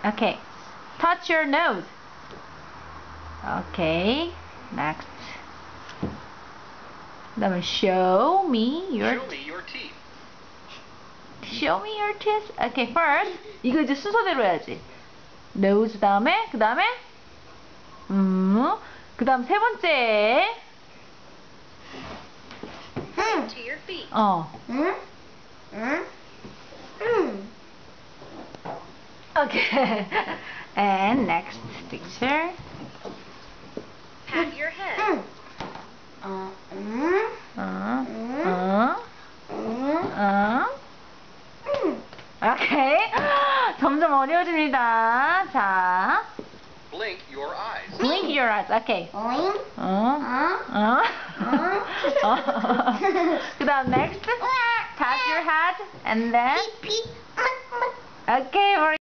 Okay. Touch your nose. Okay. Next. 그다음에 show me your teeth. Show me your teeth. Okay, first. 이거 이제 순서대로 해야지. nose 다음에 그다음에 그다음 세 번째. To your feet. Okay. And next picture. Pat your head. Okay. 점점 어려워집니다. 자. Blink your eyes. Blink your eyes. Okay. 그다음 next. Tap your head and then. Okay.